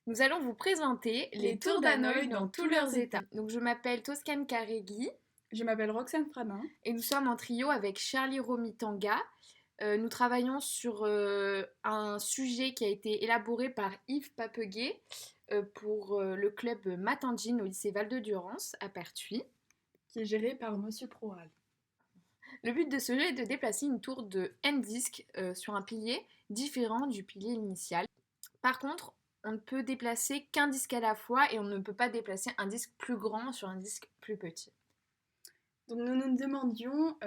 Nous allons vous présenter les Les tours tours d'Hanoï d'Hanoï dans dans tous tous leurs leurs états. états. Donc je m'appelle Toscane Carregui Je m'appelle Roxane Fradin. et nous sommes en trio avec Charlie Romitanga. Nous travaillons sur un sujet qui a été élaboré par Yves Papeguet pour le club Matangine au lycée Val-de-Durance à Pertuis. Qui est géré par Monsieur Proal. Le but de ce jeu est de déplacer une tour de N disques sur un pilier différent du pilier initial. Par contre, on ne peut déplacer qu'un disque à la fois et on ne peut pas déplacer un disque plus grand sur un disque plus petit. Donc nous nous demandions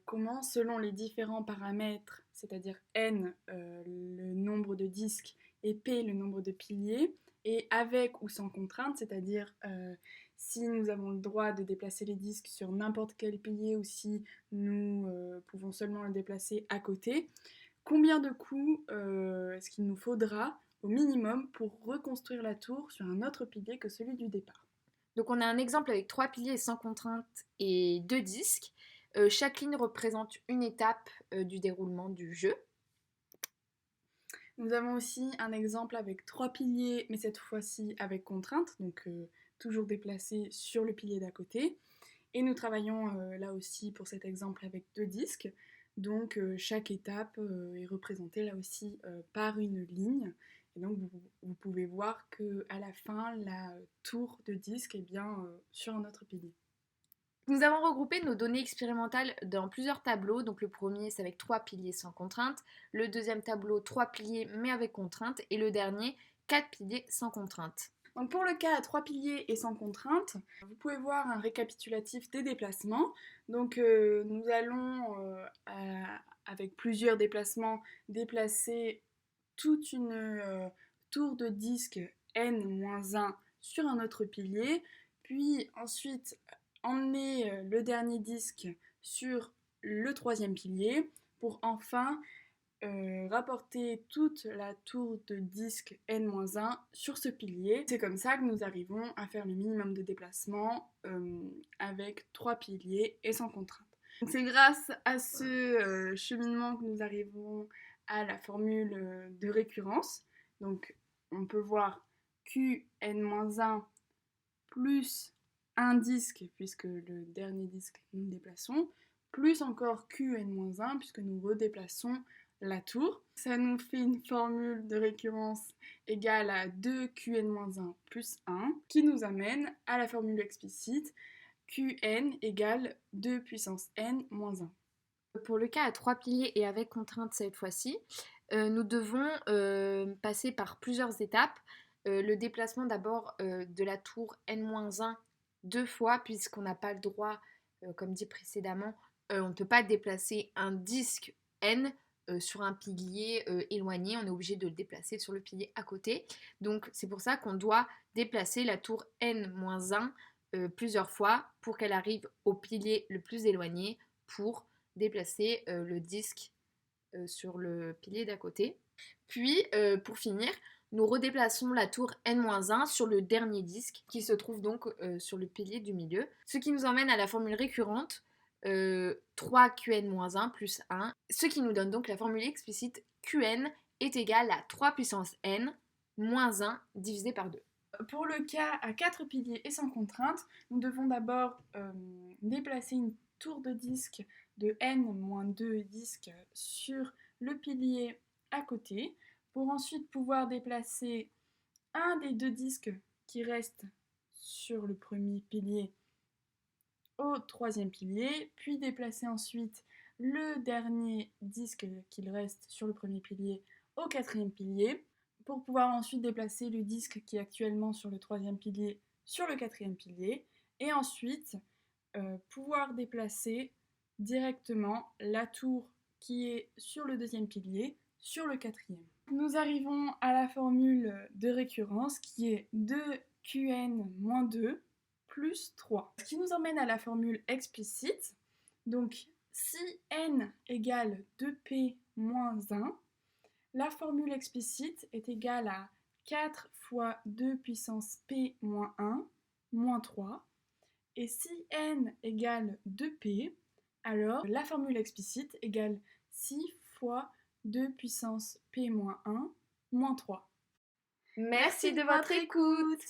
comment, selon les différents paramètres, c'est-à-dire n, le nombre de disques, et p, le nombre de piliers, et avec ou sans contrainte, c'est-à-dire si nous avons le droit de déplacer les disques sur n'importe quel pilier ou si nous pouvons seulement le déplacer à côté, combien de coups est-ce qu'il nous faudra au minimum pour reconstruire la tour sur un autre pilier que celui du départ. Donc on a un exemple avec 3 piliers sans contrainte et 2 disques. Chaque ligne représente une étape du déroulement du jeu. Nous avons aussi un exemple avec 3 piliers, mais cette fois-ci avec contrainte, donc toujours déplacés sur le pilier d'à côté. Et nous travaillons là aussi pour cet exemple avec 2 disques. Donc chaque étape est représentée là aussi par une ligne. Et donc vous pouvez voir qu'à la fin, la tour de disque est bien sur un autre pilier. Nous avons regroupé nos données expérimentales dans plusieurs tableaux. Donc le premier c'est avec 3 piliers sans contrainte, le deuxième tableau 3 piliers mais avec contrainte et le dernier 4 piliers sans contrainte. Donc pour le cas à 3 piliers et sans contrainte, vous pouvez voir un récapitulatif des déplacements. Donc nous allons, avec plusieurs déplacements, déplacer toute une tour de disque n-1 sur un autre pilier, puis ensuite emmener le dernier disque sur le troisième pilier, pour enfin rapporter toute la tour de disque n-1 sur ce pilier. C'est comme ça que nous arrivons à faire le minimum de déplacement avec 3 piliers et sans contrainte. C'est grâce à ce cheminement que nous arrivons à la formule de récurrence. Donc on peut voir Qn-1 plus un disque, puisque le dernier disque nous déplaçons, plus encore Qn-1, puisque nous redéplaçons la tour. Ça nous fait une formule de récurrence égale à 2Qn-1 plus 1, qui nous amène à la formule explicite Qn égale 2 puissance n moins 1. Pour le cas à 3 piliers et avec contrainte cette fois-ci, nous devons passer par plusieurs étapes. Le déplacement d'abord de la tour n-1 deux fois puisqu'on n'a pas le droit, comme dit précédemment, on ne peut pas déplacer un disque n sur un pilier éloigné, on est obligé de le déplacer sur le pilier à côté. Donc c'est pour ça qu'on doit déplacer la tour n-1 plusieurs fois pour qu'elle arrive au pilier le plus éloigné pour déplacer le disque sur le pilier d'à côté. Puis, pour finir, nous redéplaçons la tour n-1 sur le dernier disque qui se trouve donc sur le pilier du milieu. Ce qui nous emmène à la formule récurrente 3qn-1 plus 1, ce qui nous donne donc la formule explicite qn est égal à 3 puissance n moins 1 divisé par 2. Pour le cas à 4 piliers et sans contrainte, nous devons d'abord déplacer une tour de disque de n-2 disques sur le pilier à côté, pour ensuite pouvoir déplacer un des 2 disques qui restent sur le premier pilier au troisième pilier, puis déplacer ensuite le dernier disque qu'il reste sur le premier pilier au quatrième pilier, pour pouvoir ensuite déplacer le disque qui est actuellement sur le troisième pilier sur le quatrième pilier, et ensuite pouvoir déplacer directement la tour qui est sur le deuxième pilier sur le quatrième. Nous arrivons à la formule de récurrence qui est 2qn-2 plus 3. Ce qui nous emmène à la formule explicite. Donc si n égale 2p moins 1, la formule explicite est égale à 4 fois 2 puissance p moins 1 moins 3. Et si n égale 2p, alors la formule explicite égale 6 fois 2 puissance p moins 1 moins 3. Merci de votre écoute.